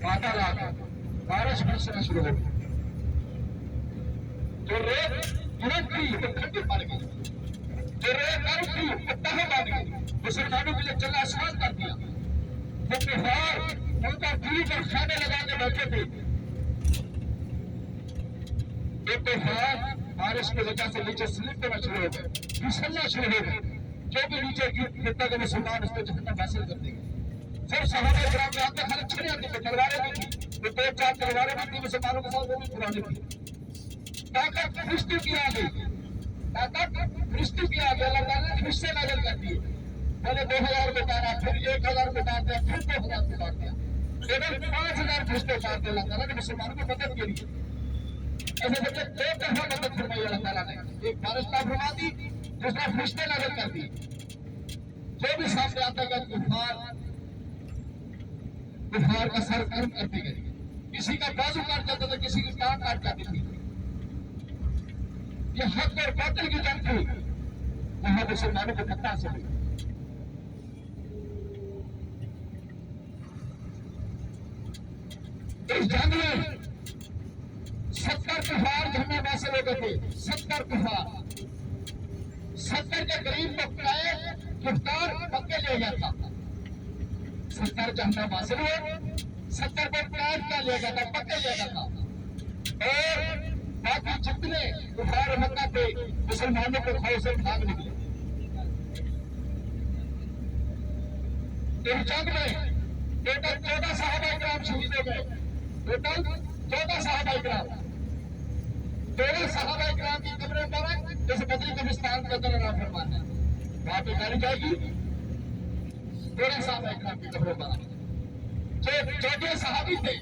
बादल आ गए, बारिश बरसना शुरू हो गई। जो रेत गिरन थी वो ठंडी पड़ गई, जो रेत गर्म थी वो तह बन गई। मुसलमानों के लिए चलना आसान कर दिया। वो त्योहार उनका बीज और खाने लगा के बैठे थे। ये त्योहार बारिश की वजह से नीचे स्लिप करना शुरू हो गए, फिसलना शुरू हो गए। जो भी नीचे गिरता गया मुसलमान उसको जहन्नम हासिल कर देंगे। फिर सहाबा किराम में आते खाली छड़े आती थी, तलवारें भी थी, तो दो चार तलवारें भी थी मुसलमानों के साथ, वो भी पुरानी थी। ताकत फरिश्तों की आ गई, ताकत फरिश्तों की आ गई। अल्लाह ताला ने फरिश्ते नाज़िल कर दिए। पहले 2000 बताया, फिर 1000 बता दिया, फिर 2000 बता दिया, फिर 5000 फरिश्ते उतार दिए अल्लाह ताला ने मुसलमानों की मदद के लिए। ऐसे बच्चे दो तरह मदद फरमाई अल्लाह ताला ने, एक बारिश का फरमा दी, दूसरा फरिश्ते नाज़िल कर दिए। जो भी सामने आता गया कुफार का सर कर्म करती गई, किसी का बाजू काट जाता था, किसी की टांग काट जाती थी। ये हक और बातिल की जंग थी, वहां मुसलमानों को फतह से हुई। इस जंग में 70 कुफार झंडा हासिल हो गए थे। 70 कुफार, 70 के करीब पक्काए गिरफ्तार पक्के ले गया था। 70 झंडा हासिल हुए, 70 को कैद कर लिया गया था, पक्के लिया गया था। और बाकी जितने कुफार मक्का थे मुसलमानों को खाओ से भाग निकले। इस जंग में टोटल 14 सहाबा इकराम शहीद हो गए। टोटल 14 सहाबा इकराम, 13 सहाबा इकराम की कब्रें मुबारक जैसे बदरी कब्रिस्तान के अंदर नाम फरमाना है, वहां पे गाड़ी जाएगी। 13 सहाबा इकराम की कब्रें मुबारक, जो 14 सहाबी थे,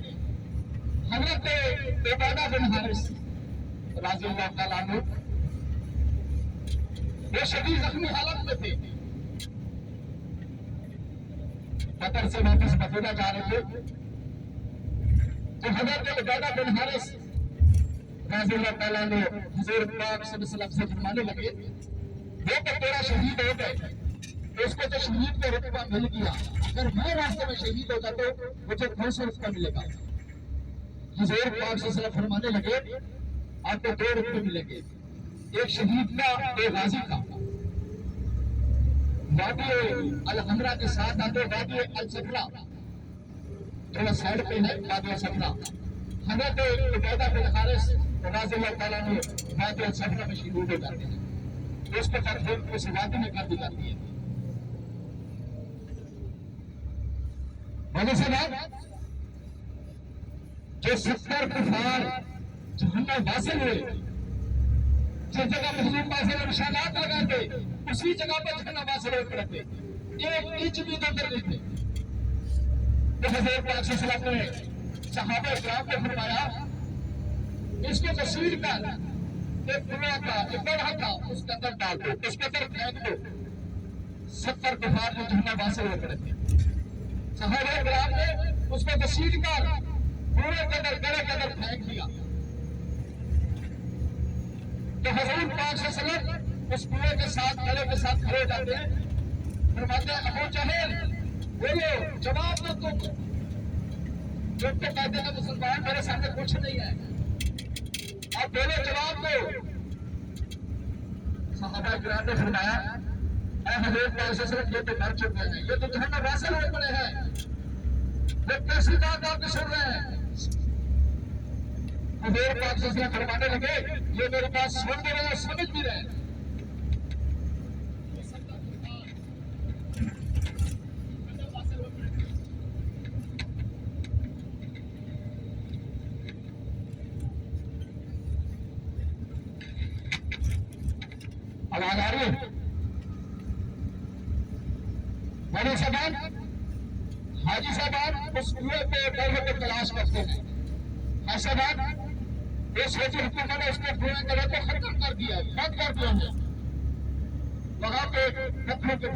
हजरत उबादा बिन हारिस राज़ी अल्लाह तआला अन्हु, वो शदीद जख्मी हालत में थे। बदर से वापस मदीना जा रहे थे, तो हजरत उबादा बिन हारिस राज़ी अल्लाह तआला ने हुजूर पाक सल्लल्लाहु अलैहि वसल्लम से फरमाने लगे, वो तो तेरा शहीद हो गए, उसको तो शहीद का रुतबा मिल गया, अगर मैं रास्ते में शहीद होगा तो मुझे कौन सा रुतबा मिलेगा। हुजूर पाक सल्लल्लाहु अलैहि वसल्लम फरमाने लगे, आपको 2 रुतबे मिलेंगे, एक शहीद का, एक गाजी का। वादी अल हमरा के साथ आते वादी अल सफरा, थोड़ा साइड पे है वादी अल सफरा। हजरत उबादा बिन हारिस राज़ी अल्लाह तआला ने वादी अल सफरा में शहीद हो जाते हैं, उसको तकरीब उस वादी में कर दी जाती है। बोले से बात, जो 70 कुफार जहन्नम हासिल हुए, जिस जगह हुजूर पाक से निशानात लगाते उसी जगह पर जहन्नम हासिल हो पड़ते, एक इंच भी अंदर नहीं थे। तो हुजूर पाक सल्लल्लाहु अलैहि वसल्लम ने सहाबा इकराम को फरमाया, इसको तस्वीर कर, एक कुआं का, एक गड्ढा था, उसके अंदर डाल दो, उसके अंदर फेंक दो। 70 कुफार जो जहन्नम हासिल हो पड़े थे, सहाबा इकराम ने उसको तस्वीर कर कुएं के अंदर, गड्ढे के अंदर फेंक दिया। तो हुजूर पाक सल्लल्लाहु अलैहि वसल्लम उस कुएं के साथ, गड्ढे के साथ खड़े हो जाते हैं, फरमाते हैं, अबू जहल बोलो, जवाब दो तुम। जो तो कहते हैं मुसलमान मेरे सामने कुछ नहीं है, आप बोलो, जवाब दो। सहाबा इकराम ने फरमाया, ऐ हुजूर पाक सल्लल्लाहु अलैहि वसल्लम, ये तो मर चुके हैं, ये तो जहन्नम हासिल हो पड़े हैं, वो कैसी बात आप सुन रहे हैं। हुजूर पाक सल्लल्लाहु अलैहि वसल्लम फरमाने लगे, ये मेरी बात सुन भी रहे, समझ भी रहे। आवाज आ रही है? बड़े साहब, हाजी साहब उस कुएं पे गड्ढे को तलाश करते हैं। हाजी साहब ये सोची हुकूमत ने उसके कुएं गड्ढे को खत्म कर दिया, बंद कर दिया है, वहां पे पत्थरों के